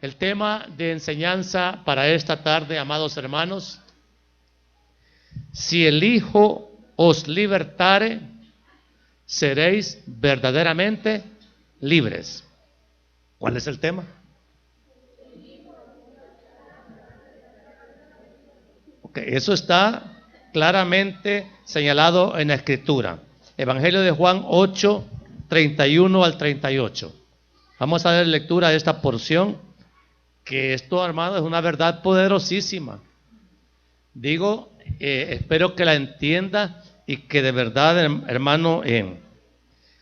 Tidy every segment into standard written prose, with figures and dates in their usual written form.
El tema de enseñanza para esta tarde, amados hermanos: si el Hijo os libertare, seréis verdaderamente libres. ¿Cuál es el tema? Eso está claramente señalado en la Escritura. Evangelio de Juan 8, 31 al 38. Vamos a dar lectura a esta porción, que esto, hermano, es una verdad poderosísima. Digo, espero que la entienda y que de verdad, hermano,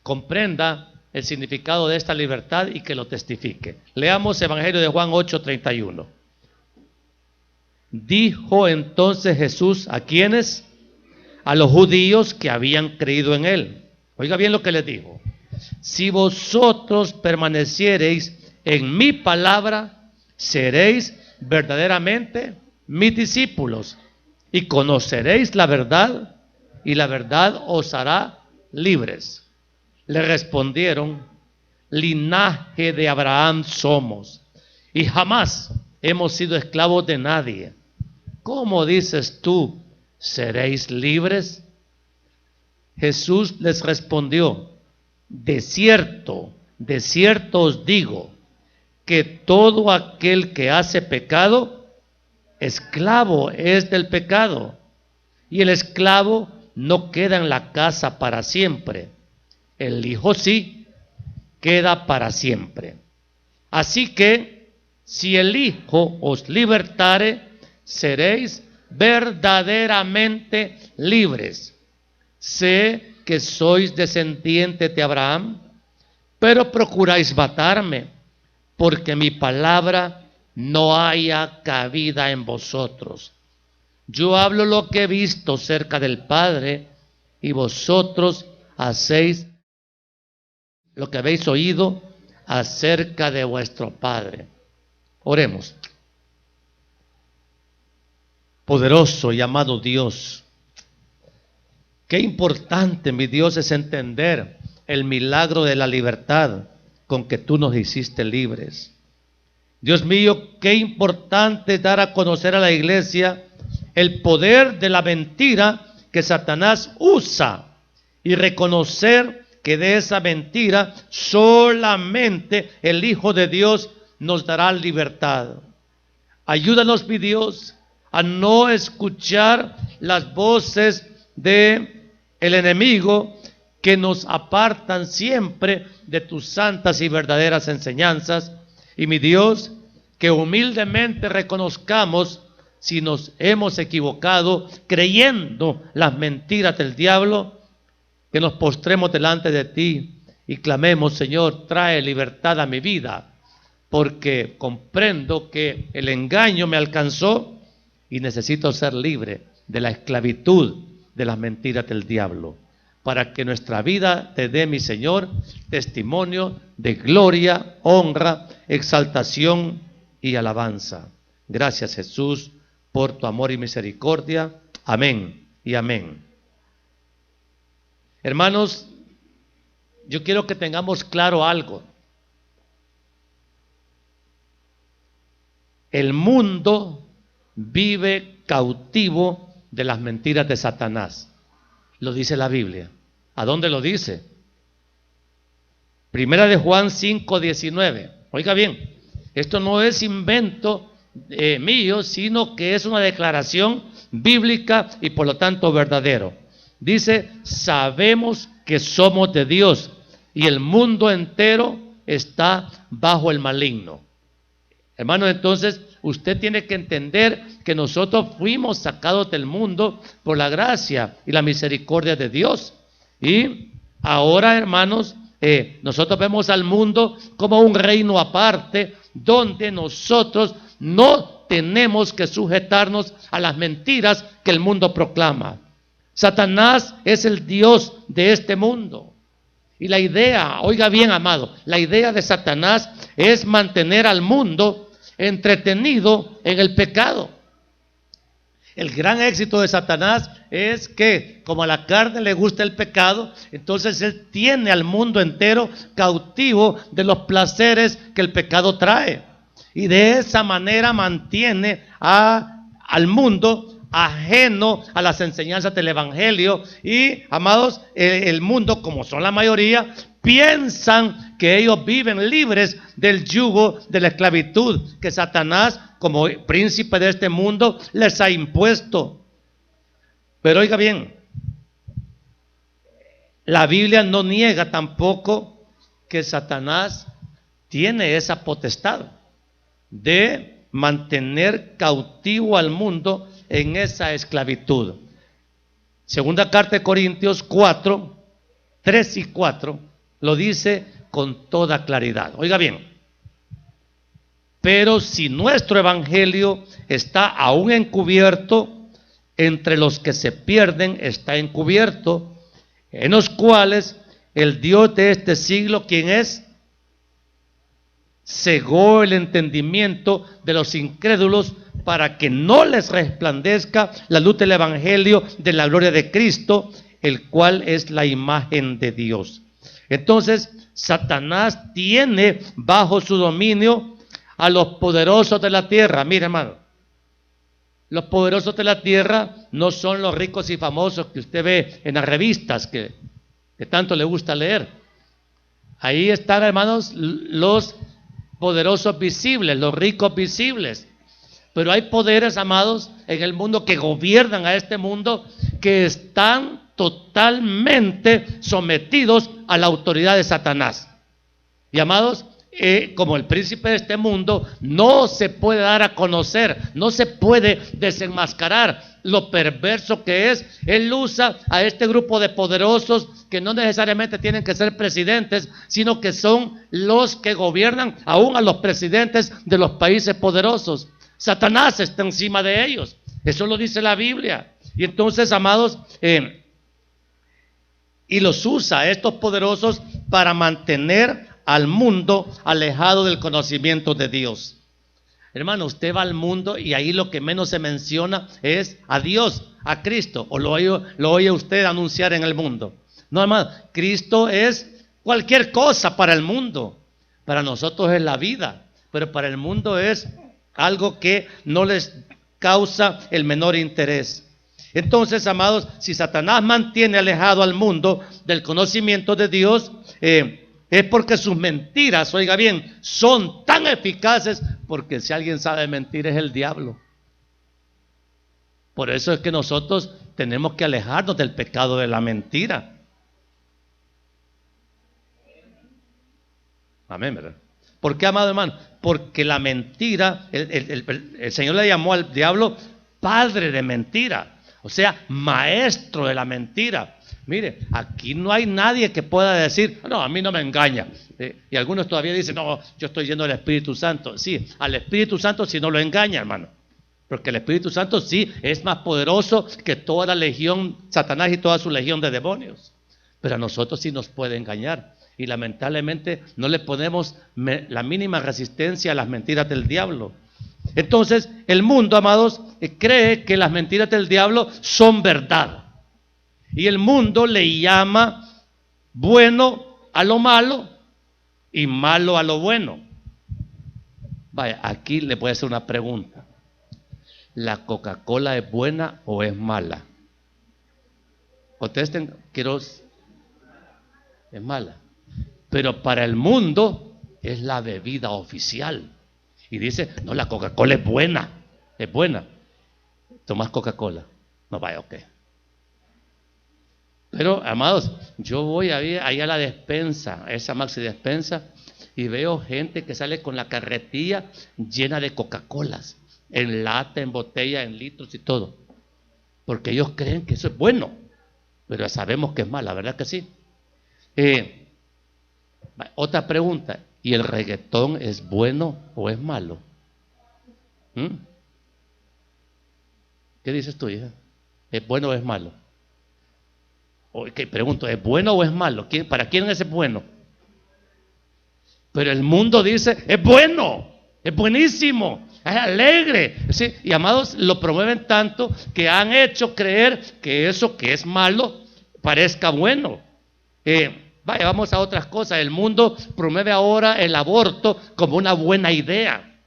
comprenda el significado de esta libertad y que lo testifique. Leamos Evangelio de Juan 8, 31. Dijo entonces Jesús, ¿a quiénes? A los judíos que habían creído en él. Oiga bien lo que les dijo: si vosotros permaneciereis en mi palabra, seréis verdaderamente mis discípulos y conoceréis la verdad, y la verdad os hará libres. Le respondieron: linaje de Abraham somos, y jamás hemos sido esclavos de nadie. ¿Cómo dices tú, seréis libres? Jesús les respondió: de cierto os digo, que todo aquel que hace pecado, esclavo es del pecado, y el esclavo no queda en la casa para siempre, el Hijo sí queda para siempre. Así que, si el Hijo os libertare, seréis verdaderamente libres. Sé que sois descendientes de Abraham, pero procuráis matarme, porque mi palabra no haya cabida en vosotros. Yo hablo lo que he visto cerca del Padre, y vosotros hacéis lo que habéis oído acerca de vuestro Padre. Oremos. Poderoso y amado Dios, qué importante, mi Dios, es entender el milagro de la libertad con que tú nos hiciste libres. Dios mío, qué importante es dar a conocer a la iglesia el poder de la mentira que Satanás usa, y reconocer que de esa mentira solamente el Hijo de Dios nos dará libertad. Ayúdanos, mi Dios, a no escuchar las voces de el enemigo que nos apartan siempre de tus santas y verdaderas enseñanzas. Y mi Dios, que humildemente reconozcamos si nos hemos equivocado creyendo las mentiras del diablo, que nos postremos delante de ti y clamemos: Señor, trae libertad a mi vida, porque comprendo que el engaño me alcanzó y necesito ser libre de la esclavitud de las mentiras del diablo, para que nuestra vida te dé, mi Señor, testimonio de gloria, honra, exaltación y alabanza. Gracias, Jesús, por tu amor y misericordia. Amén y amén. Hermanos, yo quiero que tengamos claro algo. El mundo vive cautivo de las mentiras de Satanás. Lo dice la Biblia. ¿A dónde lo dice? Primera de Juan 5:19. Oiga bien, esto no es invento mío, sino que es una declaración bíblica y por lo tanto verdadero. Dice: sabemos que somos de Dios y el mundo entero está bajo el maligno. Hermano, entonces usted tiene que entender que nosotros fuimos sacados del mundo por la gracia y la misericordia de Dios. Y ahora, hermanos, nosotros vemos al mundo como un reino aparte, donde nosotros no tenemos que sujetarnos a las mentiras que el mundo proclama. Satanás es el Dios de este mundo. Y la idea, oiga bien, amado, la idea de Satanás es mantener al mundo entretenido en el pecado. El gran éxito de Satanás es que, como a la carne le gusta el pecado, entonces él tiene al mundo entero cautivo de los placeres que el pecado trae. Y de esa manera mantiene al mundo ajeno a las enseñanzas del Evangelio. Y, amados, el mundo, como son la mayoría, piensan que ellos viven libres del yugo de la esclavitud que Satanás, como príncipe de este mundo, les ha impuesto. Pero oiga bien, la Biblia no niega tampoco que Satanás tiene esa potestad de mantener cautivo al mundo en esa esclavitud. Segunda carta de Corintios 4, 3 y 4 lo dice con toda claridad. Oiga bien, pero si nuestro evangelio está aún encubierto, entre los que se pierden está encubierto, en los cuales el Dios de este siglo, ¿quién es? Cegó el entendimiento de los incrédulos para que no les resplandezca la luz del evangelio de la gloria de Cristo, el cual es la imagen de Dios. Entonces, Satanás tiene bajo su dominio a los poderosos de la tierra. Mire, hermano, los poderosos de la tierra no son los ricos y famosos que usted ve en las revistas que tanto le gusta leer. Ahí están, hermanos, los poderosos visibles, los ricos visibles. Pero hay poderes, amados, en el mundo que gobiernan a este mundo, que están totalmente sometidos a la autoridad de Satanás. Y, amados, como el príncipe de este mundo, no se puede dar a conocer, no se puede desenmascarar lo perverso que es. Él usa a este grupo de poderosos que no necesariamente tienen que ser presidentes, sino que son los que gobiernan aún a los presidentes de los países poderosos. Satanás está encima de ellos, eso lo dice la Biblia. Y entonces, amados, y los usa a estos poderosos para mantener al mundo alejado del conocimiento de Dios. Hermano, usted va al mundo y ahí lo que menos se menciona es a Dios, a Cristo, o lo oye usted anunciar en el mundo. No, hermano, Cristo es cualquier cosa para el mundo. Para nosotros es la vida, pero para el mundo es algo que no les causa el menor interés. Entonces, amados, si Satanás mantiene alejado al mundo del conocimiento de Dios, es porque sus mentiras, oiga bien, son tan eficaces, porque si alguien sabe mentir es el diablo. Por eso es que nosotros tenemos que alejarnos del pecado de la mentira. Amén, ¿verdad? ¿Por qué, amado hermano? Porque la mentira, el Señor le llamó al diablo padre de mentira, o sea, maestro de la mentira. Mire, aquí no hay nadie que pueda decir, no, a mí no me engaña. Y algunos todavía dicen, no, yo estoy yendo al Espíritu Santo. Sí, al Espíritu Santo sí no lo engaña, hermano. Porque el Espíritu Santo sí es más poderoso que toda la legión, Satanás y toda su legión de demonios. Pero a nosotros sí nos puede engañar. Y lamentablemente no le ponemos la mínima resistencia a las mentiras del diablo. Entonces, el mundo, amados, cree que las mentiras del diablo son verdad. Y el mundo le llama bueno a lo malo y malo a lo bueno. Vaya, aquí le voy a hacer una pregunta. ¿La Coca-Cola es buena o es mala? Contesten, es mala. Pero para el mundo es la bebida oficial. Y dice, no, la Coca-Cola es buena. Es buena. ¿Tomas Coca-Cola? No, vaya, ok. Pero, amados, yo voy ahí a la despensa, a esa maxi despensa, y veo gente que sale con la carretilla llena de Coca-Colas, en lata, en botella, en litros y todo. Porque ellos creen que eso es bueno, pero ya sabemos que es mala, ¿verdad que sí? Otra pregunta, ¿y el reggaetón es bueno o es malo? ¿Qué dices tú, hija? ¿Es bueno o es malo? Pregunto, ¿es bueno o es malo? ¿Para quién es bueno? Pero el mundo dice, es bueno, es buenísimo, es alegre. ¿Sí? Y amados, lo promueven tanto que han hecho creer que eso que es malo parezca bueno. Vaya, vamos a otras cosas. El mundo promueve ahora el aborto como una buena idea.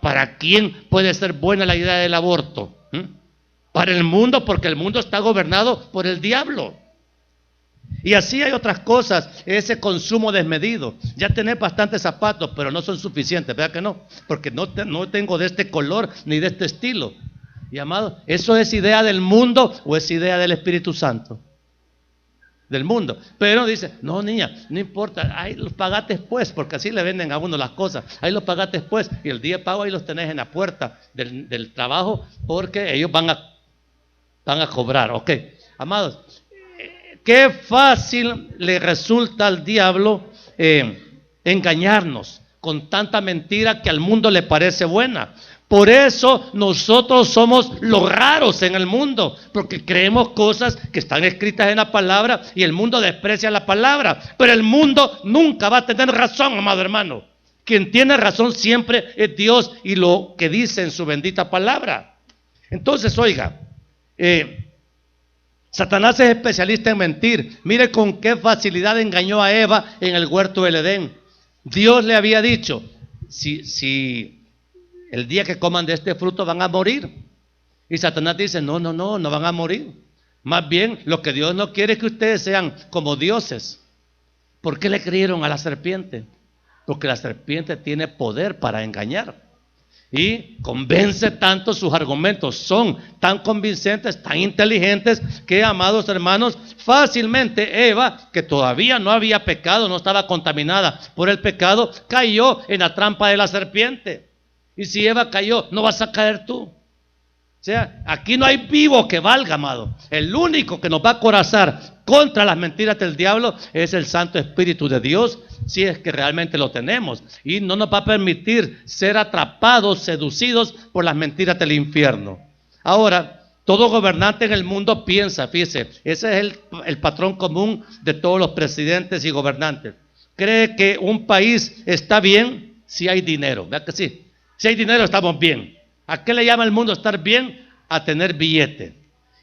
¿Para quién puede ser buena la idea del aborto? Para el mundo, porque el mundo está gobernado por el diablo. Y así hay otras cosas, ese consumo desmedido. Ya tenés bastantes zapatos, pero no son suficientes, ¿verdad que no? Porque no tengo de este color ni de este estilo. Y amado, ¿eso es idea del mundo o es idea del Espíritu Santo? Del mundo. Pero dice, no niña, no importa, ahí los pagaste después, porque así le venden a uno las cosas. Ahí los pagaste después y el día de pago ahí los tenés en la puerta del trabajo, porque ellos van a cobrar. Ok, amados, qué fácil le resulta al diablo engañarnos con tanta mentira que al mundo le parece buena. Por eso nosotros somos los raros en el mundo, porque creemos cosas que están escritas en la palabra y el mundo desprecia la palabra. Pero el mundo nunca va a tener razón, amado hermano. Quien tiene razón siempre es Dios y lo que dice en su bendita palabra. Entonces, oiga, Satanás es especialista en mentir. Mire con qué facilidad engañó a Eva en el huerto del Edén. Dios le había dicho, si el día que coman de este fruto van a morir. Y Satanás dice, no van a morir. Más bien, lo que Dios no quiere es que ustedes sean como dioses. ¿Por qué le creyeron a la serpiente? Porque la serpiente tiene poder para engañar. Y convence tanto, sus argumentos son tan convincentes, tan inteligentes, que, amados hermanos, fácilmente Eva, que todavía no había pecado, no estaba contaminada por el pecado, cayó en la trampa de la serpiente. Y si Eva cayó, ¿no vas a caer tú? O sea, aquí no hay vivo que valga, amado. El único que nos va a acorazar contra las mentiras del diablo es el Santo Espíritu de Dios, si es que realmente lo tenemos. Y no nos va a permitir ser atrapados, seducidos por las mentiras del infierno. Ahora, todo gobernante en el mundo piensa, fíjese, ese es el patrón común de todos los presidentes y gobernantes. Cree que un país está bien si hay dinero, ¿verdad que sí? Si hay dinero estamos bien. ¿A qué le llama el mundo estar bien? A tener billete.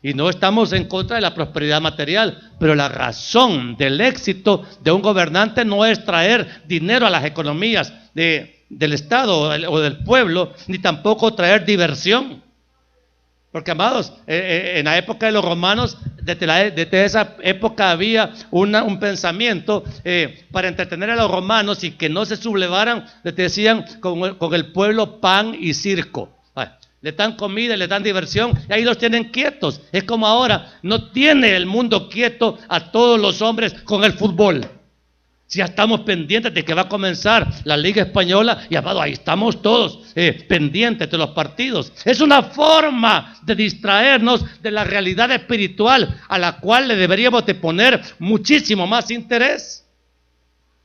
Y no estamos en contra de la prosperidad material, pero la razón del éxito de un gobernante no es traer dinero a las economías del Estado o del pueblo, ni tampoco traer diversión. Porque, amados, en la época de los romanos, desde esa época había un pensamiento para entretener a los romanos y que no se sublevaran. Les decían con el pueblo pan y circo. Le dan comida, le dan diversión y ahí los tienen quietos. Es como ahora, no tiene el mundo quieto a todos los hombres con el fútbol. Si ya estamos pendientes de que va a comenzar la Liga Española y, amado, ahí estamos todos pendientes de los partidos. Es una forma de distraernos de la realidad espiritual a la cual le deberíamos de poner muchísimo más interés.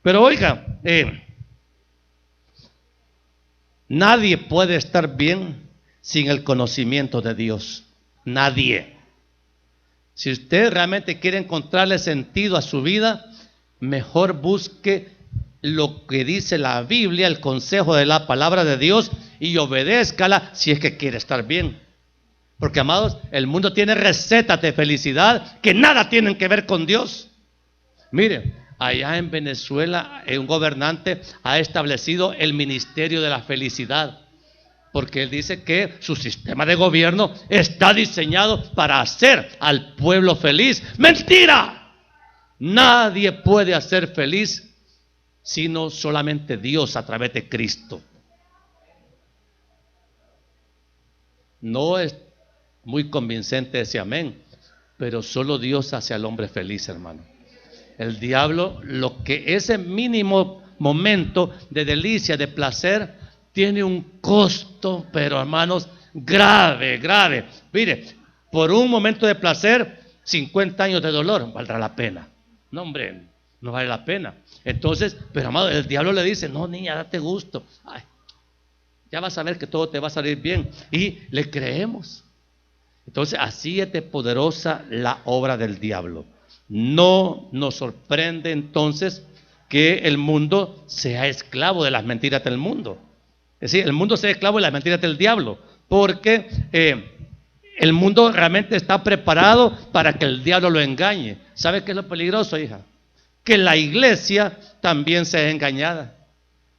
Pero oiga, nadie puede estar bien sin el conocimiento de Dios. Nadie. Si usted realmente quiere encontrarle sentido a su vida, mejor busque lo que dice la Biblia, el consejo de la palabra de Dios, y obedézcala si es que quiere estar bien. Porque, amados, el mundo tiene recetas de felicidad que nada tienen que ver con Dios. Mire, allá en Venezuela un gobernante ha establecido el Ministerio de la Felicidad, porque él dice que su sistema de gobierno está diseñado para hacer al pueblo feliz. ¡Mentira! Nadie puede hacer feliz sino solamente Dios a través de Cristo. No es muy convincente ese amén, pero solo Dios hace al hombre feliz, hermano. El diablo, lo que ese mínimo momento de delicia, de placer, tiene un costo, pero, hermanos, grave, grave. Mire, por un momento de placer, 50 años de dolor, valdrá la pena. No, hombre, no vale la pena. Entonces, pero, amado, el diablo le dice, no, niña, date gusto. Ay, ya vas a ver que todo te va a salir bien. Y le creemos. Entonces, así es de poderosa la obra del diablo. No nos sorprende entonces que el mundo sea esclavo de las mentiras del mundo. Es decir, el mundo sea esclavo de las mentiras del diablo, porque el mundo realmente está preparado para que el diablo lo engañe. ¿Sabe qué es lo peligroso, hija? Que la iglesia también sea engañada.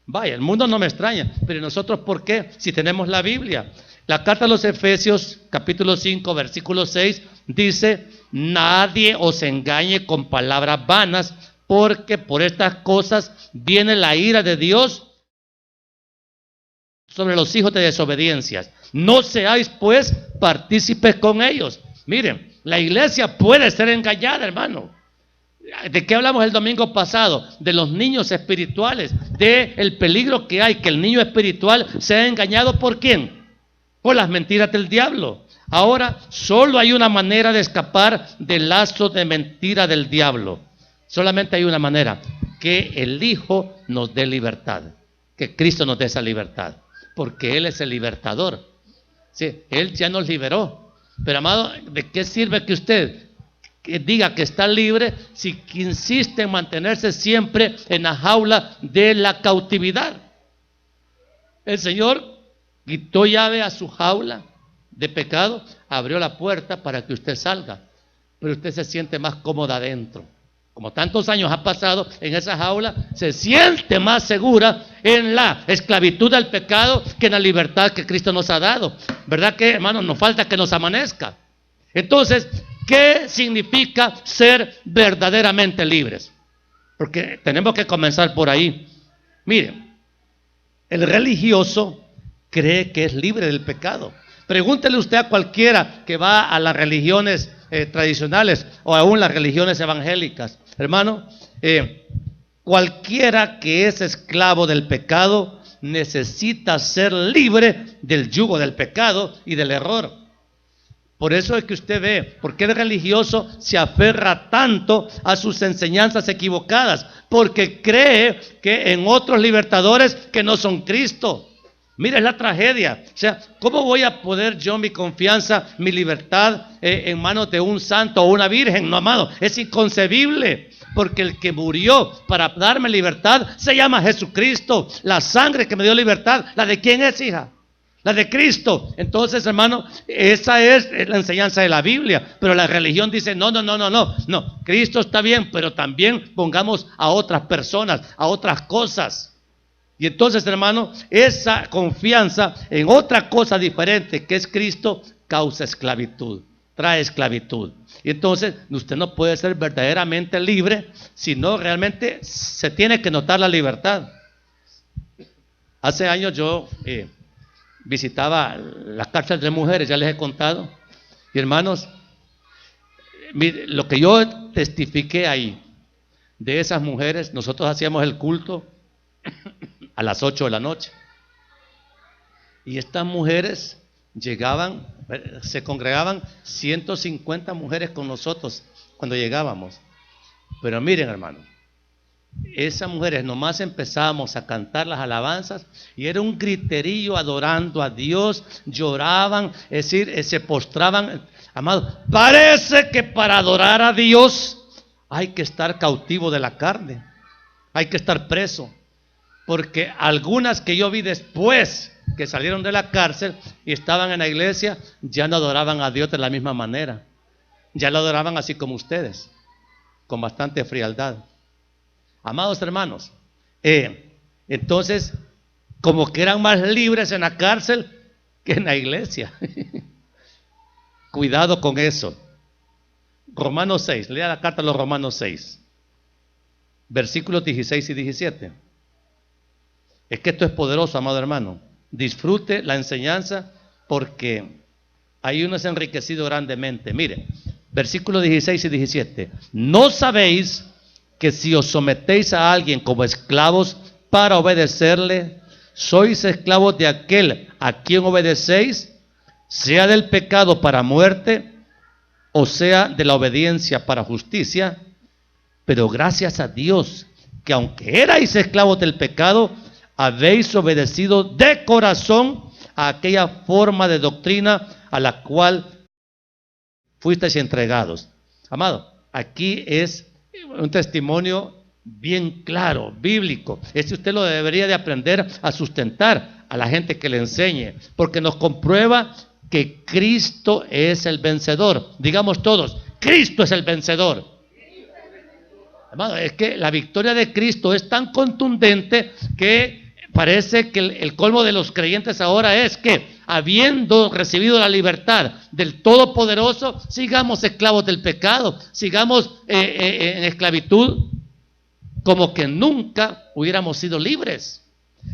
Vaya, el mundo no me extraña, pero nosotros ¿por qué? Si tenemos la Biblia. La carta a los Efesios, capítulo 5, versículo 6, dice: nadie os engañe con palabras vanas, porque por estas cosas viene la ira de Dios sobre los hijos de desobediencias. No seáis pues partícipes con ellos. Miren, la iglesia puede ser engañada, hermano. ¿De qué hablamos el domingo pasado? De los niños espirituales, de el peligro que hay que el niño espiritual sea engañado. ¿Por quién? Por las mentiras del diablo. Ahora, solo hay una manera de escapar del lazo de mentira del diablo. Solamente hay una manera: que el Hijo nos dé libertad, que Cristo nos dé esa libertad, porque Él es el libertador. Sí, Él ya nos liberó. Pero amado, ¿de qué sirve que usted diga que está libre si insiste en mantenerse siempre en la jaula de la cautividad? El Señor quitó llave a su jaula de pecado, abrió la puerta para que usted salga, pero usted se siente más cómoda adentro. Como tantos años ha pasado en esa jaula, se siente más segura en la esclavitud del pecado que en la libertad que Cristo nos ha dado. ¿Verdad que, hermanos, nos falta que nos amanezca? Entonces, ¿qué significa ser verdaderamente libres? Porque tenemos que comenzar por ahí. Miren, el religioso cree que es libre del pecado. Pregúntele usted a cualquiera que va a las religiones tradicionales o aún las religiones evangélicas. Hermano, cualquiera que es esclavo del pecado necesita ser libre del yugo del pecado y del error. Por eso es que usted ve por qué el religioso se aferra tanto a sus enseñanzas equivocadas, porque cree que en otros libertadores que no son Cristo. Mira, es la tragedia. O sea, ¿cómo voy a poner yo mi confianza, mi libertad en manos de un santo o una virgen? No, amado, es inconcebible. Porque el que murió para darme libertad se llama Jesucristo. La sangre que me dio libertad, ¿la de quién es, hija? La de Cristo. Entonces, hermano, esa es la enseñanza de la Biblia. Pero la religión dice: no, Cristo está bien, pero también pongamos a otras personas, a otras cosas. Y entonces, hermano, esa confianza en otra cosa diferente que es Cristo causa esclavitud, trae esclavitud. Y entonces usted no puede ser verdaderamente libre si no realmente se tiene que notar la libertad. Hace años yo visitaba la cárcel de mujeres, ya les he contado. Y hermanos, lo que yo testifiqué ahí de esas mujeres, nosotros hacíamos el culto a las 8 de la noche. Y estas mujeres llegaban, se congregaban 150 mujeres con nosotros cuando llegábamos. Pero miren, hermano, esas mujeres nomás empezábamos a cantar las alabanzas y era un griterillo adorando a Dios, lloraban, es decir, se postraban. Amado, parece que para adorar a Dios hay que estar cautivo de la carne, hay que estar preso. Porque algunas que yo vi después que salieron de la cárcel y estaban en la iglesia, ya no adoraban a Dios de la misma manera. Ya lo adoraban así como ustedes, con bastante frialdad. Amados hermanos, entonces, como que eran más libres en la cárcel que en la iglesia. Cuidado con eso. Romanos 6, lea la carta a los Romanos 6, versículos 16 y 17. Es que esto es poderoso, amado hermano. Disfrute la enseñanza porque ahí uno es enriquecido grandemente. Mire, versículos 16 y 17. ¿No sabéis que si os sometéis a alguien como esclavos para obedecerle, sois esclavos de aquel a quien obedecéis, sea del pecado para muerte, o sea de la obediencia para justicia? Pero gracias a Dios, que aunque erais esclavos del pecado, habéis obedecido de corazón a aquella forma de doctrina a la cual fuisteis entregados. Amado, aquí es un testimonio bien claro, bíblico. Este usted lo debería de aprender a sustentar a la gente que le enseñe, porque nos comprueba que Cristo es el vencedor. Digamos todos: Cristo es el vencedor. Amado, es que la victoria de Cristo es tan contundente que parece que el colmo de los creyentes ahora es que, habiendo recibido la libertad del Todopoderoso, sigamos esclavos del pecado, sigamos en esclavitud, como que nunca hubiéramos sido libres.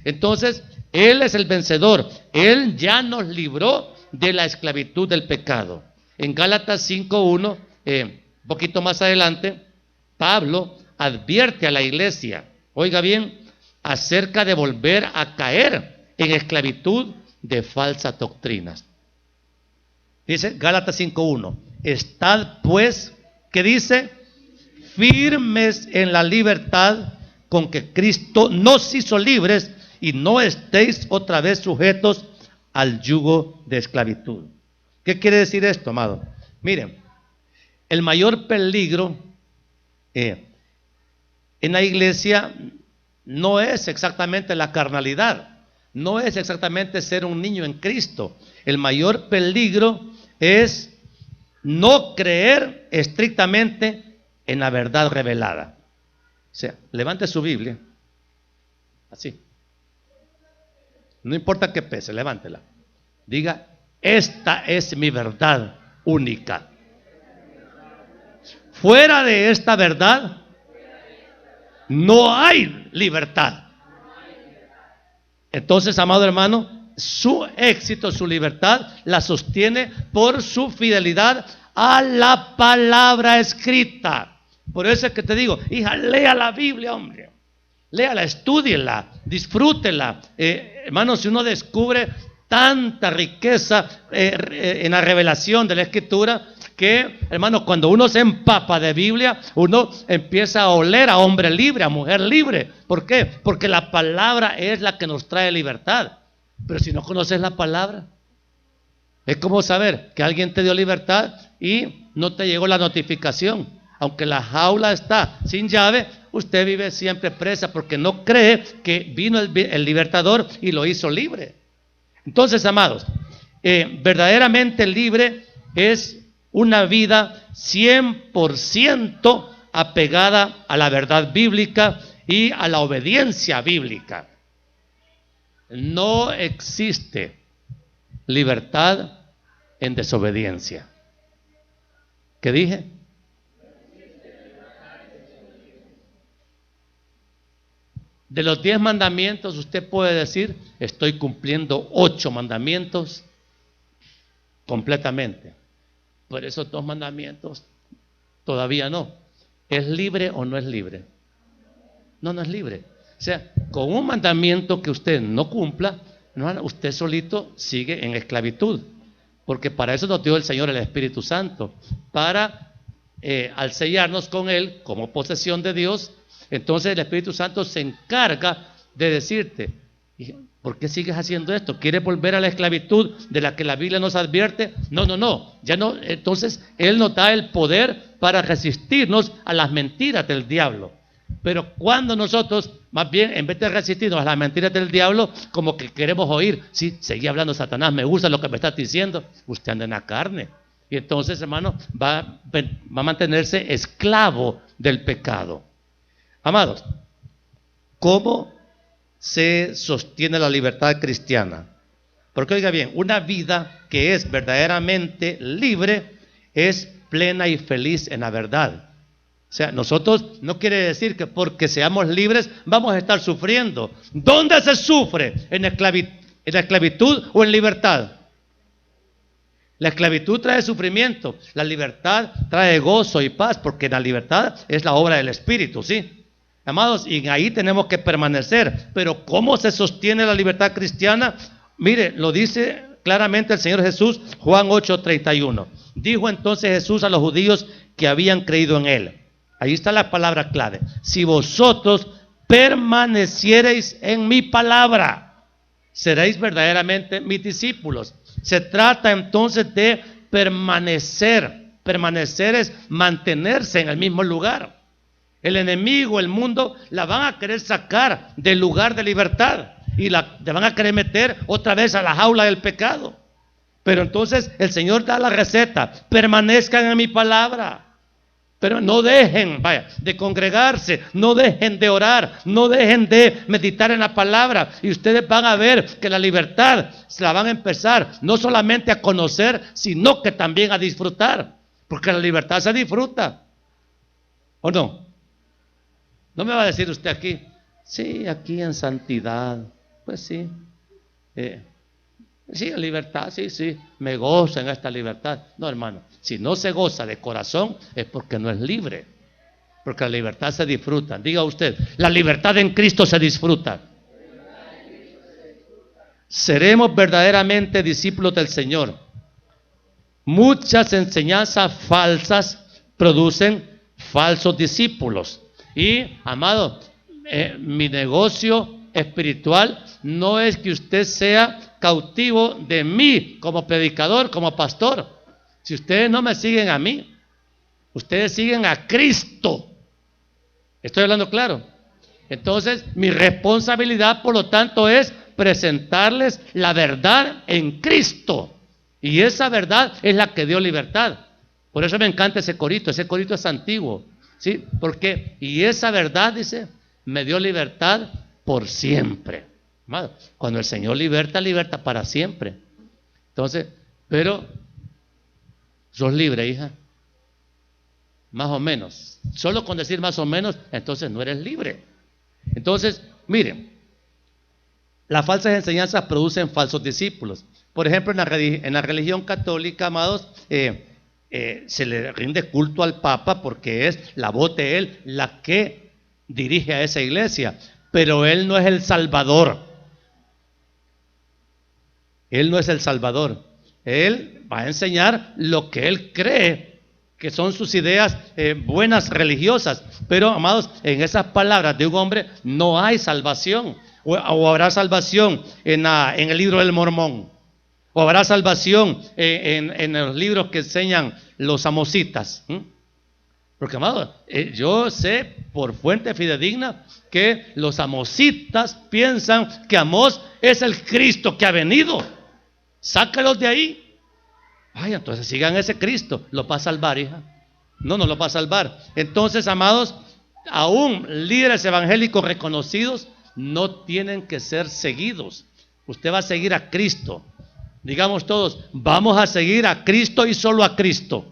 Entonces, Él es el vencedor. Él ya nos libró de la esclavitud del pecado. En Gálatas 5:1, un poquito más adelante, Pablo advierte a la iglesia, oiga bien, acerca de volver a caer en esclavitud de falsas doctrinas. Dice Gálatas 5:1, estad pues, ¿qué dice? Firmes en la libertad con que Cristo nos hizo libres, y no estéis otra vez sujetos al yugo de esclavitud. ¿Qué quiere decir esto, amado? Miren, el mayor peligro en la iglesia no es exactamente la carnalidad, no es exactamente ser un niño en Cristo. El mayor peligro es no creer estrictamente en la verdad revelada. O sea, levante su Biblia, así. No importa qué pese, levántela. Diga, esta es mi verdad única. Fuera de esta verdad no hay libertad. Entonces, amado hermano, su éxito, su libertad la sostiene por su fidelidad a la palabra escrita. Por eso es que te digo, hija, lea la Biblia, hombre. Léala, estúdiela, disfrútela. Hermano, si uno descubre tanta riqueza en la revelación de la Escritura, que, hermano, cuando uno se empapa de Biblia, uno empieza a oler a hombre libre, a mujer libre. ¿Por qué? Porque la palabra es la que nos trae libertad. Pero si no conoces la palabra, es como saber que alguien te dio libertad y no te llegó la notificación. Aunque la jaula está sin llave, usted vive siempre presa porque no cree que vino el libertador y lo hizo libre. Entonces, amados, verdaderamente libre es una vida 100% apegada a la verdad bíblica y a la obediencia bíblica. No existe libertad en desobediencia. ¿Qué dije? De los 10 mandamientos, usted puede decir, estoy cumpliendo 8 mandamientos completamente. Por esos 2 mandamientos, todavía no. ¿Es libre o no es libre? No, no es libre. O sea, con un mandamiento que usted no cumpla, hermano, usted solito sigue en esclavitud. Porque para eso nos dio el Señor el Espíritu Santo. Para, al sellarnos con Él como posesión de Dios, entonces el Espíritu Santo se encarga de decirte, ¿por qué sigues haciendo esto? ¿Quieres volver a la esclavitud de la que la Biblia nos advierte? No, ya no. Entonces Él nos da el poder para resistirnos a las mentiras del diablo. Pero cuando nosotros, más bien, en vez de resistirnos a las mentiras del diablo, como que queremos oír, sí, seguí hablando, Satanás, me gusta lo que me estás diciendo, usted anda en la carne. Y entonces, hermano, va a mantenerse esclavo del pecado. Amados, ¿cómo se sostiene la libertad cristiana? Porque oiga bien, una vida que es verdaderamente libre es plena y feliz en la verdad. O sea, nosotros no quiere decir que porque seamos libres vamos a estar sufriendo. ¿Dónde se sufre? ¿En la esclavitud o en libertad? La esclavitud trae sufrimiento, la libertad trae gozo y paz, porque la libertad es la obra del Espíritu, ¿sí? Amados, y ahí tenemos que permanecer. Pero ¿cómo se sostiene la libertad cristiana? Mire, lo dice claramente el Señor Jesús, Juan 8:31. Dijo entonces Jesús a los judíos que habían creído en Él. Ahí está la palabra clave. Si vosotros permaneciereis en mi palabra, seréis verdaderamente mis discípulos. Se trata entonces de permanecer. Permanecer es mantenerse en el mismo lugar. El enemigo, el mundo, la van a querer sacar del lugar de libertad y la van a querer meter otra vez a la jaula del pecado. Pero entonces el Señor da la receta: permanezcan en mi palabra, Pero no dejen, vaya, de congregarse, no dejen de orar, no dejen de meditar en la palabra. Y ustedes van a ver que la libertad se la van a empezar no solamente a conocer, sino que también a disfrutar. Porque la libertad se disfruta. ¿O no? No me va a decir usted aquí, sí, aquí en santidad. Pues sí. Sí, en libertad, sí, me gozo en esta libertad. No, hermano, si no se goza de corazón es porque no es libre. Porque la libertad se disfruta. Diga usted, la libertad en Cristo se disfruta. Seremos verdaderamente discípulos del Señor. Muchas enseñanzas falsas producen falsos discípulos. Y, amado, mi negocio espiritual no es que usted sea cautivo de mí como predicador, como pastor. Si ustedes no me siguen a mí, ustedes siguen a Cristo. ¿Estoy hablando claro? Entonces, mi responsabilidad, por lo tanto, es presentarles la verdad en Cristo. Y esa verdad es la que dio libertad. Por eso me encanta ese corito es antiguo. ¿Sí? Porque, y esa verdad, dice, me dio libertad por siempre. Amado, cuando el Señor liberta, liberta para siempre. Entonces, pero sos libre, hija. Más o menos. Solo con decir más o menos, entonces no eres libre. Entonces, miren, las falsas enseñanzas producen falsos discípulos. Por ejemplo, en la religión católica, amados, se le rinde culto al Papa porque es la voz de él la que dirige a esa iglesia. Pero él no es el Salvador. Él no es el Salvador. Él va a enseñar lo que él cree que son sus ideas buenas religiosas. Pero, amados, en esas palabras de un hombre no hay salvación. O habrá salvación en el libro del Mormón. O habrá salvación en los libros que enseñan los amositas. Porque, amado, yo sé por fuente fidedigna que los amositas piensan que Amós es el Cristo que ha venido. Sácalos de ahí. Ay, entonces sigan ese Cristo. ¿Lo va a salvar, hija? No lo va a salvar. Entonces, amados, aún líderes evangélicos reconocidos no tienen que ser seguidos. Usted va a seguir a Cristo. Digamos todos, vamos a seguir a Cristo y solo a Cristo.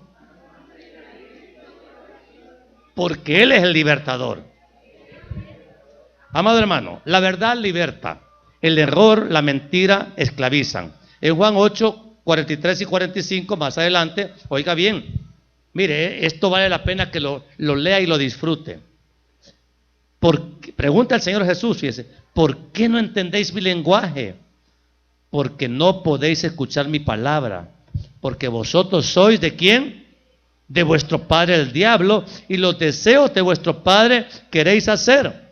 Porque Él es el libertador. Amado hermano, la verdad liberta. El error, la mentira esclavizan. En Juan 8, 43 y 45, más adelante, oiga bien, mire, esto vale la pena que lo lea y lo disfrute. Pregunta el Señor Jesús, fíjese, ¿por qué no entendéis mi lenguaje? Porque no podéis escuchar mi palabra. Porque vosotros sois ¿de quién? De vuestro padre el diablo, y los deseos de vuestro padre queréis hacer.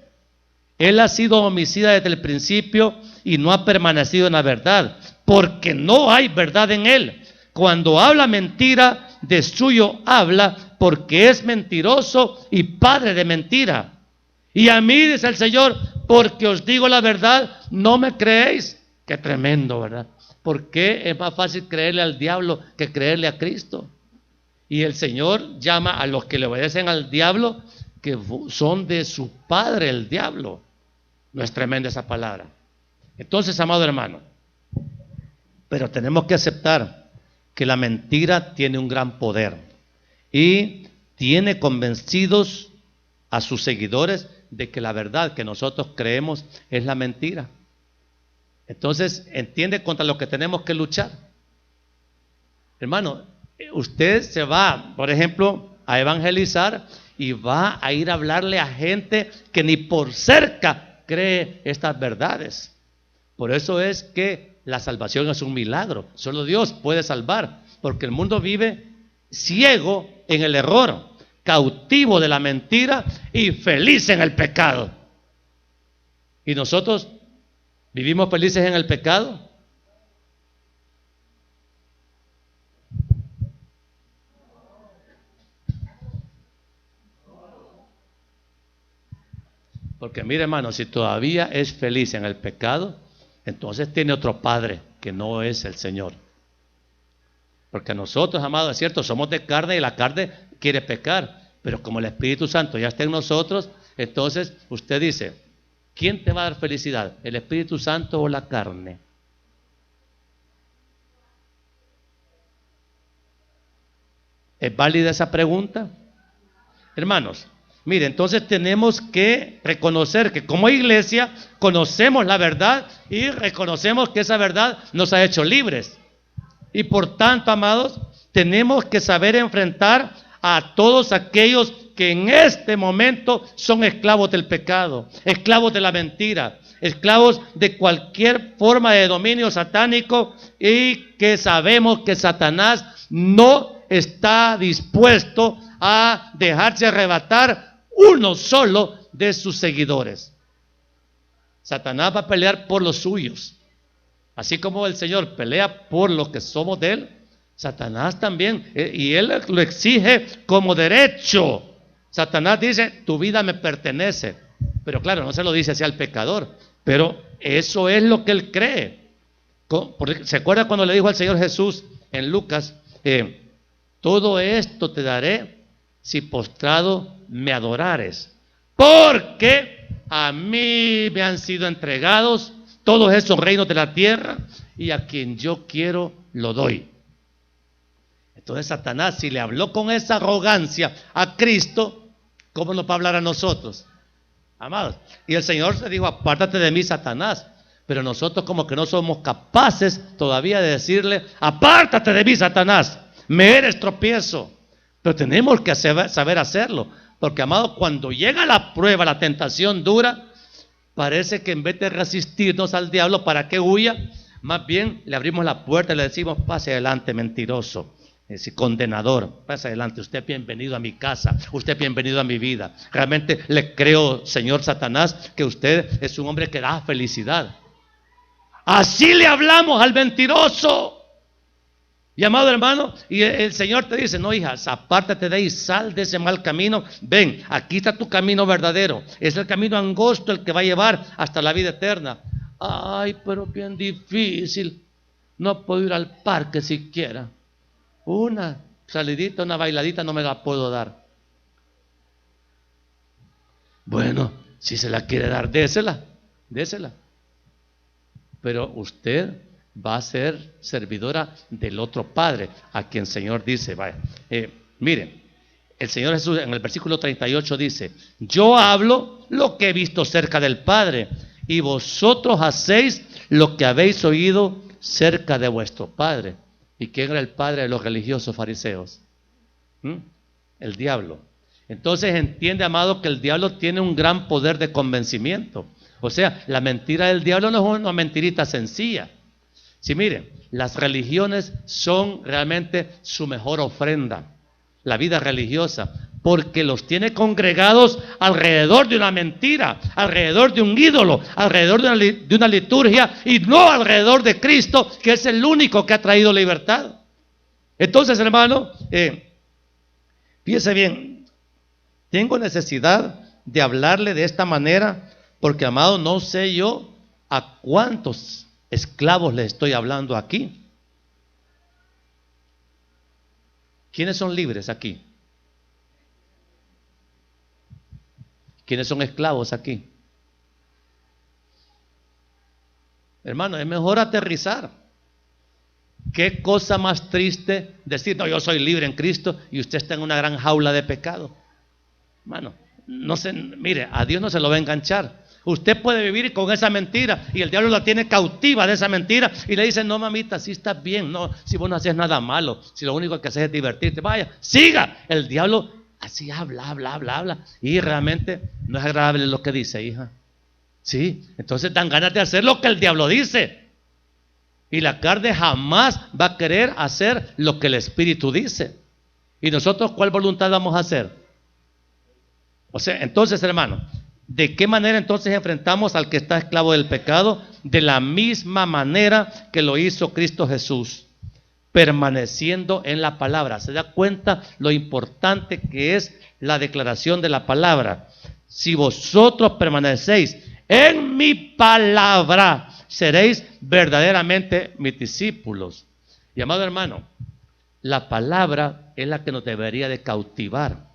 Él ha sido homicida desde el principio y no ha permanecido en la verdad, porque no hay verdad en él. Cuando habla mentira, de suyo habla, porque es mentiroso y padre de mentira. Y a mí, dice el Señor, porque os digo la verdad, no me creéis. Qué tremendo, ¿verdad? ¿Por qué es más fácil creerle al diablo que creerle a Cristo? Y el Señor llama a los que le obedecen al diablo que son de su padre el diablo. No es tremenda esa palabra. Entonces, amado hermano, pero tenemos que aceptar que la mentira tiene un gran poder y tiene convencidos a sus seguidores de que la verdad que nosotros creemos es la mentira. Entonces, entiende contra lo que tenemos que luchar. Hermano, usted se va, por ejemplo, a evangelizar y va a ir a hablarle a gente que ni por cerca cree estas verdades. Por eso es que la salvación es un milagro. Solo Dios puede salvar, porque el mundo vive ciego en el error, cautivo de la mentira y feliz en el pecado. ¿Y nosotros vivimos felices en el pecado? Porque mire, hermano, si todavía es feliz en el pecado, entonces tiene otro padre que no es el Señor. Porque nosotros, amados, es cierto, somos de carne y la carne quiere pecar. Pero como el Espíritu Santo ya está en nosotros, entonces usted dice, ¿quién te va a dar felicidad? ¿El Espíritu Santo o la carne? ¿Es válida esa pregunta? Hermanos, mire, entonces tenemos que reconocer que como iglesia conocemos la verdad y reconocemos que esa verdad nos ha hecho libres. Y por tanto, amados, tenemos que saber enfrentar a todos aquellos que en este momento son esclavos del pecado, esclavos de la mentira, esclavos de cualquier forma de dominio satánico, y que sabemos que Satanás no está dispuesto a dejarse arrebatar uno solo de sus seguidores. Satanás va a pelear por los suyos. Así como el Señor pelea por los que somos de Él, Satanás también, y Él lo exige como derecho. Satanás dice, tu vida me pertenece. Pero claro, no se lo dice así al pecador, pero eso es lo que Él cree. ¿Se acuerda cuando le dijo al Señor Jesús en Lucas, todo esto te daré si postrado me adorares? Porque a mí me han sido entregados todos esos reinos de la tierra, y a quien yo quiero lo doy. Entonces Satanás, si le habló con esa arrogancia a Cristo, ¿cómo nos va a hablar a nosotros? Amados, y el Señor le dijo, apártate de mí, Satanás. Pero nosotros como que no somos capaces todavía de decirle, apártate de mí, Satanás, me eres tropiezo. Pero tenemos que saber hacerlo, porque, amados, cuando llega la prueba, la tentación dura, parece que en vez de resistirnos al diablo para que huya, más bien le abrimos la puerta y le decimos, pase adelante, mentiroso, condenador, pase adelante, usted es bienvenido a mi casa, usted es bienvenido a mi vida. Realmente le creo, señor Satanás, que usted es un hombre que da felicidad. Así le hablamos al mentiroso. Y, amado hermano, y el Señor te dice, no, hija, apártate de ahí, sal de ese mal camino, ven, aquí está tu camino verdadero, es el camino angosto el que va a llevar hasta la vida eterna. Ay, pero bien difícil, no puedo ir al parque siquiera, una salidita, una bailadita no me la puedo dar. Bueno, si se la quiere dar, désela, désela. Pero usted va a ser servidora del otro Padre, a quien el Señor dice, vaya, miren, el Señor Jesús en el versículo 38 dice, yo hablo lo que he visto cerca del Padre, y vosotros hacéis lo que habéis oído cerca de vuestro padre. ¿Y quién era el padre de los religiosos fariseos? El diablo. Entonces entiende, amado, que el diablo tiene un gran poder de convencimiento. O sea, la mentira del diablo no es una mentirita sencilla. Sí, miren, las religiones son realmente su mejor ofrenda, la vida religiosa, porque los tiene congregados alrededor de una mentira, alrededor de un ídolo, alrededor de una liturgia, y no alrededor de Cristo, que es el único que ha traído libertad. Entonces, hermano, fíjese bien, tengo necesidad de hablarle de esta manera, porque, amado, no sé yo a cuántos esclavos le estoy hablando aquí. ¿Quiénes son libres aquí? ¿Quiénes son esclavos aquí? Hermano, es mejor aterrizar. Qué cosa más triste decir, no, yo soy libre en Cristo y usted está en una gran jaula de pecado. Hermano, no se, mire, a Dios no se lo va a enganchar. Usted puede vivir con esa mentira y el diablo la tiene cautiva de esa mentira y le dice, no, mamita, si estás bien, no, si vos no haces nada malo, si lo único que haces es divertirte, vaya, siga. El diablo así habla y realmente no es agradable lo que dice, hija. Sí, entonces dan ganas de hacer lo que el diablo dice, y la carne jamás va a querer hacer lo que el Espíritu dice. ¿Y nosotros cuál voluntad vamos a hacer? O sea, entonces, hermano, ¿de qué manera entonces enfrentamos al que está esclavo del pecado? De la misma manera que lo hizo Cristo Jesús, permaneciendo en la palabra. ¿Se da cuenta lo importante que es la declaración de la palabra? Si vosotros permanecéis en mi palabra, seréis verdaderamente mis discípulos. Y, amado hermano, la palabra es la que nos debería de cautivar.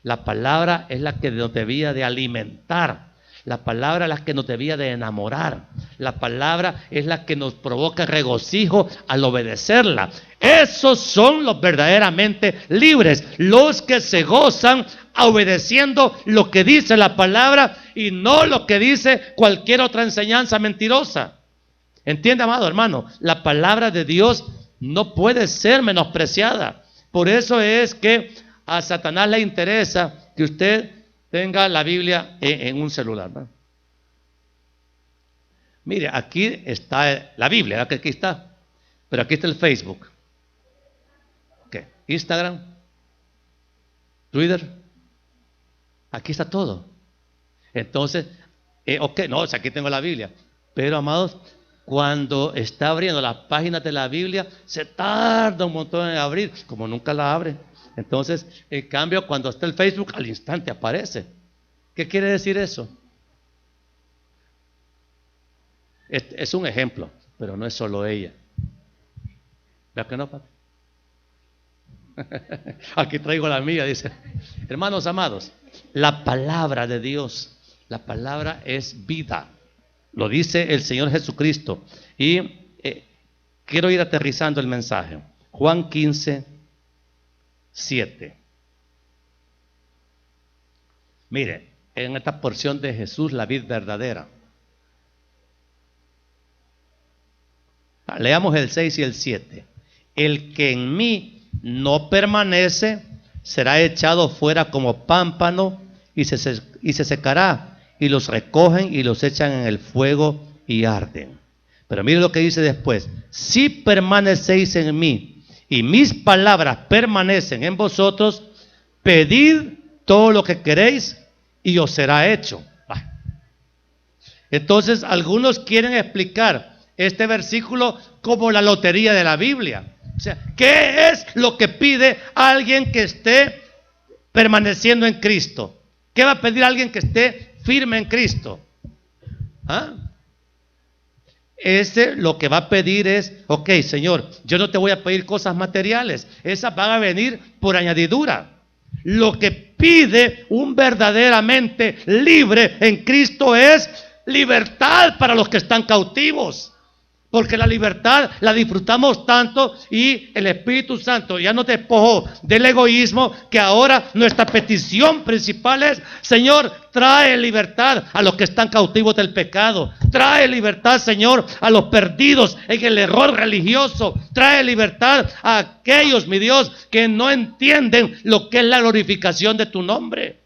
La palabra es la que nos debía de alimentar. La palabra es la que nos debía de enamorar. La palabra es la que nos provoca regocijo al obedecerla. Esos son los verdaderamente libres, los que se gozan obedeciendo lo que dice la palabra y no lo que dice cualquier otra enseñanza mentirosa. ¿Entiende, amado hermano? La palabra de Dios no puede ser menospreciada. Por eso es que a Satanás le interesa que usted tenga la Biblia en un celular, ¿no? Mire, aquí está la Biblia, ¿verdad? Que aquí está. Pero aquí está el Facebook. ¿Qué? Instagram. Twitter. Aquí está todo. Entonces, ok, no, aquí tengo la Biblia. Pero, amados, cuando está abriendo las páginas de la Biblia, se tarda un montón en abrir, como nunca la abre. Entonces, en cambio, cuando está el Facebook, al instante aparece. ¿Qué quiere decir eso? Es un ejemplo, pero no es solo ella. ¿Verdad que no, papi? Aquí traigo la mía, dice. Hermanos amados, la palabra de Dios, la palabra es vida. Lo dice el Señor Jesucristo. Y quiero ir aterrizando el mensaje. Juan 15:7. Mire, en esta porción de Jesús, la vid verdadera. Leamos el 6 y el 7. El que en mí no permanece será echado fuera como pámpano y se secará, y los recogen y los echan en el fuego y arden. Pero mire lo que dice después: si permanecéis en mí y mis palabras permanecen en vosotros, pedid todo lo que queréis y os será hecho. Entonces algunos quieren explicar este versículo como la lotería de la Biblia. O sea, ¿qué es lo que pide alguien que esté permaneciendo en Cristo? ¿Qué va a pedir alguien que esté firme en Cristo? ¿Ah? Lo que va a pedir es: ok, Señor, yo no te voy a pedir cosas materiales, esas van a venir por añadidura. Lo que pide un verdaderamente libre en Cristo es libertad para los que están cautivos. Porque la libertad la disfrutamos tanto y el Espíritu Santo ya nos despojó del egoísmo, que ahora nuestra petición principal es: Señor, trae libertad a los que están cautivos del pecado. Trae libertad, Señor, a los perdidos en el error religioso. Trae libertad a aquellos, mi Dios, que no entienden lo que es la glorificación de tu nombre.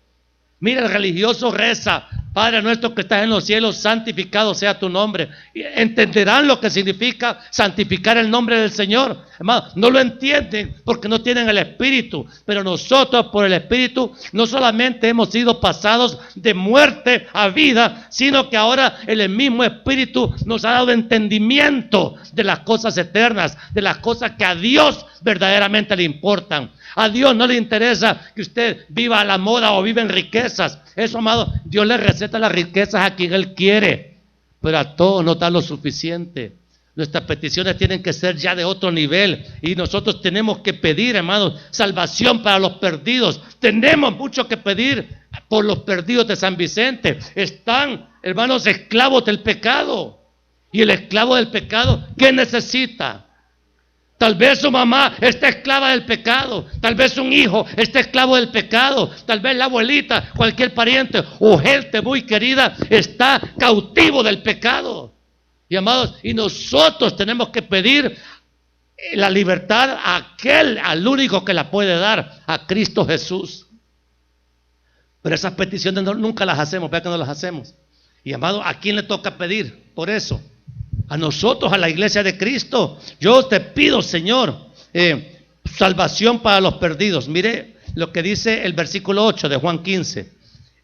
Mira, el religioso reza: Padre nuestro que estás en los cielos, santificado sea tu nombre. Y entenderán lo que significa santificar el nombre del Señor. Hermano, no lo entienden porque no tienen el Espíritu. Pero nosotros, por el Espíritu, no solamente hemos sido pasados de muerte a vida, sino que ahora el mismo Espíritu nos ha dado entendimiento de las cosas eternas, de las cosas que a Dios verdaderamente le importan. A Dios no le interesa que usted viva a la moda o viva en riquezas. Eso, amado, Dios le receta las riquezas a quien Él quiere, pero a todos nos da lo suficiente. Nuestras peticiones tienen que ser ya de otro nivel, y nosotros tenemos que pedir, hermanos, salvación para los perdidos. Tenemos mucho que pedir por los perdidos de San Vicente. Están, hermanos, esclavos del pecado. Y el esclavo del pecado, ¿qué necesita? Tal vez su mamá está esclava del pecado. Tal vez un hijo está esclavo del pecado. Tal vez la abuelita, cualquier pariente o gente muy querida está cautivo del pecado. Y amados, y nosotros tenemos que pedir la libertad al único que la puede dar, a Cristo Jesús. Pero esas peticiones nunca las hacemos. Vea que no las hacemos. Y amado, ¿a quién le toca pedir por eso? A nosotros, a la iglesia de Cristo. Yo te pido, Señor, salvación para los perdidos. Mire lo que dice el versículo 8 de Juan 15.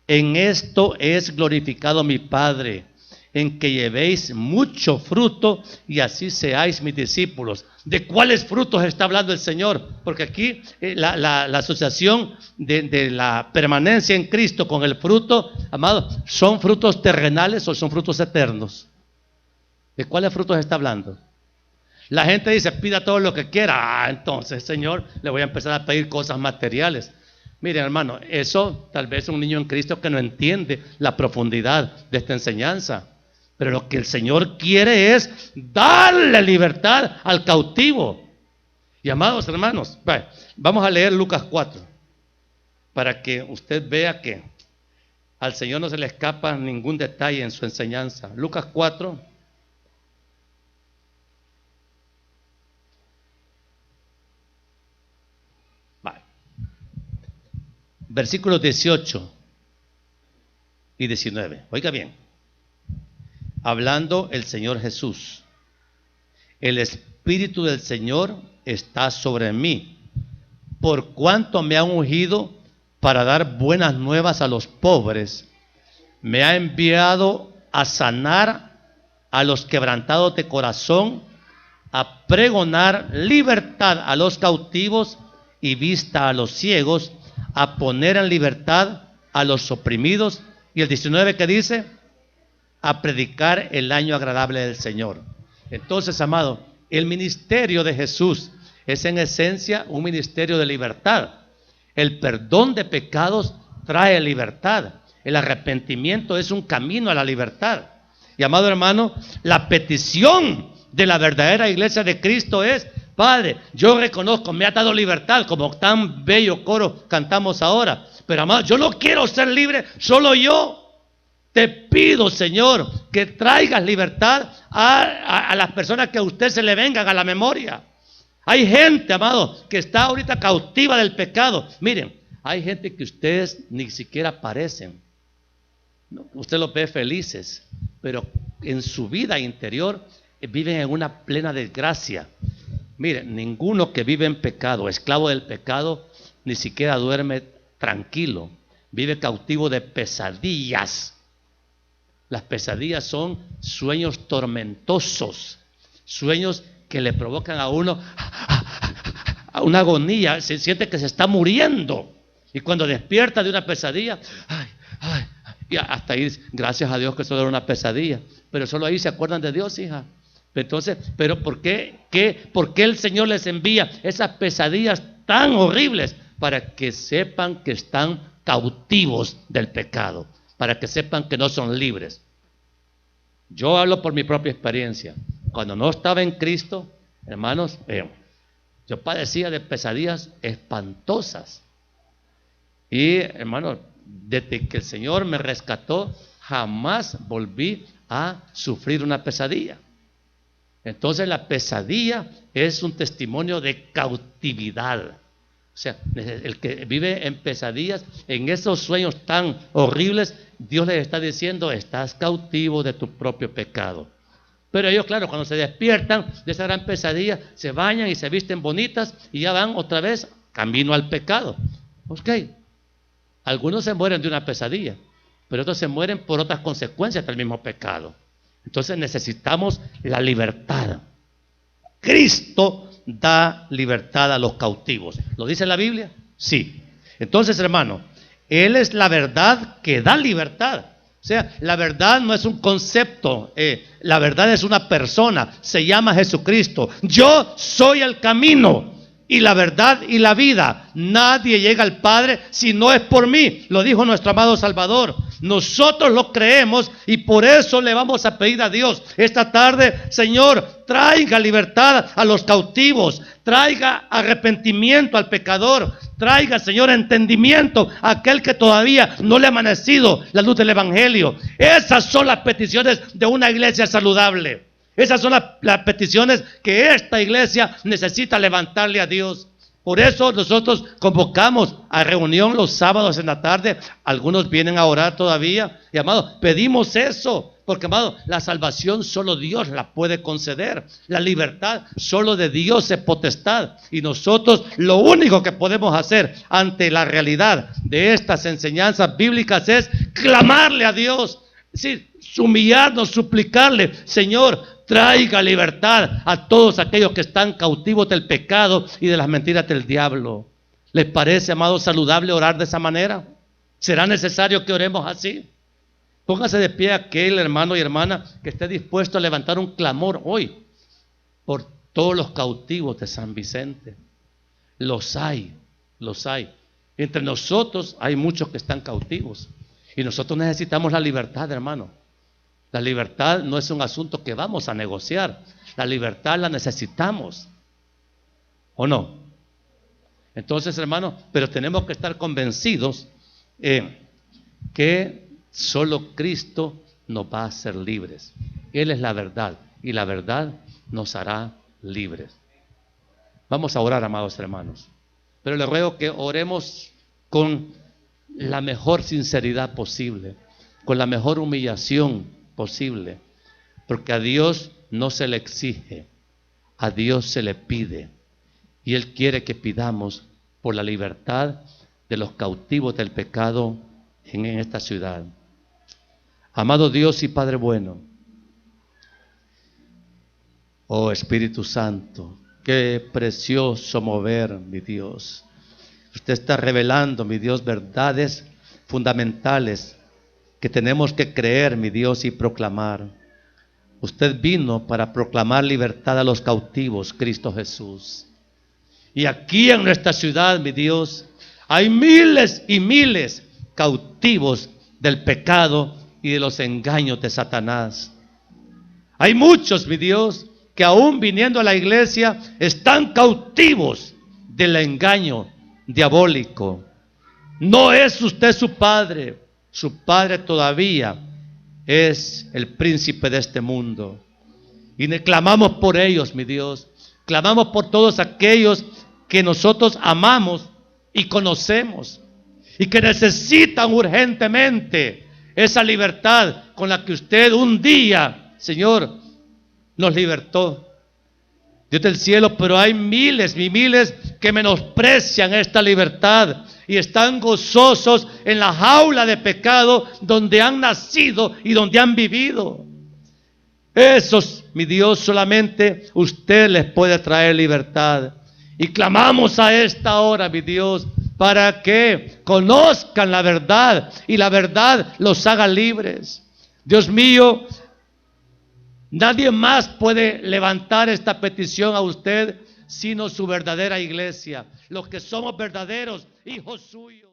En esto es glorificado mi Padre, en que llevéis mucho fruto y así seáis mis discípulos. ¿De cuáles frutos está hablando el Señor? Porque aquí la asociación de la permanencia en Cristo con el fruto, amado, ¿son frutos terrenales o son frutos eternos? ¿De cuáles frutos está hablando? La gente dice: pida todo lo que quiera. Entonces, Señor, le voy a empezar a pedir cosas materiales. Miren, hermano, eso tal vez un niño en Cristo que no entiende la profundidad de esta enseñanza. Pero lo que el Señor quiere es darle libertad al cautivo. Y amados hermanos, vamos a leer Lucas 4 para que usted vea que al Señor no se le escapa ningún detalle en su enseñanza. Lucas 4. Versículos 18 y 19. Oiga bien. Hablando el Señor Jesús. El Espíritu del Señor está sobre mí, por cuanto me ha ungido para dar buenas nuevas a los pobres. Me ha enviado a sanar a los quebrantados de corazón, a pregonar libertad a los cautivos y vista a los ciegos, a poner en libertad a los oprimidos. Y el 19 que dice, a predicar el año agradable del Señor. Entonces, amado, el ministerio de Jesús es en esencia un ministerio de libertad. El perdón de pecados trae libertad. El arrepentimiento es un camino a la libertad. Y amado hermano, la petición de la verdadera iglesia de Cristo es: Padre, yo reconozco, me ha dado libertad, como tan bello coro cantamos ahora. Pero amado, yo no quiero ser libre solo yo. Te pido, Señor, que traigas libertad a las personas que a usted se le vengan a la memoria. Hay gente, amado, que está ahorita cautiva del pecado. Miren, hay gente que ustedes ni siquiera parecen. Usted los ve felices, pero en su vida interior viven en una plena desgracia. Miren, ninguno que vive en pecado, esclavo del pecado, ni siquiera duerme tranquilo. Vive cautivo de pesadillas. Las pesadillas son sueños tormentosos, sueños que le provocan a uno a una agonía, se siente que se está muriendo. Y cuando despierta de una pesadilla, y hasta ahí, gracias a Dios que solo era una pesadilla, pero solo ahí se acuerdan de Dios, hija. Entonces, pero ¿por qué el Señor les envía esas pesadillas tan horribles? Para que sepan que están cautivos del pecado, para que sepan que no son libres. Yo hablo por mi propia experiencia. Cuando no estaba en Cristo, hermanos, yo padecía de pesadillas espantosas. Y hermanos, desde que el Señor me rescató, jamás volví a sufrir una pesadilla. Entonces la pesadilla es un testimonio de cautividad. O sea, el que vive en pesadillas, en esos sueños tan horribles, Dios les está diciendo: estás cautivo de tu propio pecado. Pero ellos, claro, cuando se despiertan de esa gran pesadilla, se bañan y se visten bonitas y ya van otra vez camino al pecado. Ok, algunos se mueren de una pesadilla, pero otros se mueren por otras consecuencias del mismo pecado. Entonces necesitamos la libertad. Cristo da libertad a los cautivos. ¿Lo dice la Biblia? Sí. Entonces, hermano, Él es la verdad que da libertad. O sea, la verdad no es un concepto, la verdad es una persona, se llama Jesucristo. Yo soy el camino y la verdad y la vida. Nadie llega al Padre si no es por mí. Lo dijo nuestro amado Salvador. Nosotros lo creemos y por eso le vamos a pedir a Dios esta tarde: Señor, traiga libertad a los cautivos, traiga arrepentimiento al pecador, traiga, Señor, entendimiento a aquel que todavía no le ha amanecido la luz del Evangelio. Esas son las peticiones de una iglesia saludable. Esas son las peticiones que esta iglesia necesita levantarle a Dios. Por eso nosotros convocamos a reunión los sábados en la tarde. Algunos vienen a orar todavía. Y amado, pedimos eso. Porque, amado, la salvación solo Dios la puede conceder. La libertad solo de Dios es potestad. Y nosotros lo único que podemos hacer ante la realidad de estas enseñanzas bíblicas es clamarle a Dios. Es decir, humillarnos, suplicarle: Señor, traiga libertad a todos aquellos que están cautivos del pecado y de las mentiras del diablo. ¿Les parece, amado, saludable orar de esa manera? ¿Será necesario que oremos así? Póngase de pie aquel hermano y hermana que esté dispuesto a levantar un clamor hoy por todos los cautivos de San Vicente. Los hay, los hay. Entre nosotros hay muchos que están cautivos. Y nosotros necesitamos la libertad, hermano. La libertad no es un asunto que vamos a negociar. La libertad la necesitamos. ¿O no? Entonces, hermano, pero tenemos que estar convencidos que solo Cristo nos va a hacer libres. Él es la verdad y la verdad nos hará libres. Vamos a orar, amados hermanos. Pero les ruego que oremos con la mejor sinceridad posible, con la mejor humillación posible, porque a Dios no se le exige, a Dios se le pide, y Él quiere que pidamos por la libertad de los cautivos del pecado en esta ciudad. Amado Dios y Padre bueno, oh Espíritu Santo, qué precioso mover, mi Dios. Usted está revelando, mi Dios, verdades fundamentales que tenemos que creer, mi Dios, y proclamar. Usted vino para proclamar libertad a los cautivos, Cristo Jesús. Y aquí en nuestra ciudad, mi Dios, hay miles y miles cautivos del pecado y de los engaños de Satanás. Hay muchos, mi Dios, que aún viniendo a la iglesia están cautivos del engaño diabólico. No es usted su padre todavía es el príncipe de este mundo. Y clamamos por ellos, mi Dios. Clamamos por todos aquellos que nosotros amamos y conocemos y que necesitan urgentemente esa libertad con la que usted un día, Señor, nos libertó. Dios del cielo, pero hay miles y miles que menosprecian esta libertad y están gozosos en la jaula de pecado donde han nacido y donde han vivido. Esos, mi Dios, solamente usted les puede traer libertad. Y clamamos a esta hora, mi Dios, para que conozcan la verdad y la verdad los haga libres. Dios mío, nadie más puede levantar esta petición a usted sino su verdadera iglesia, los que somos verdaderos hijos suyos.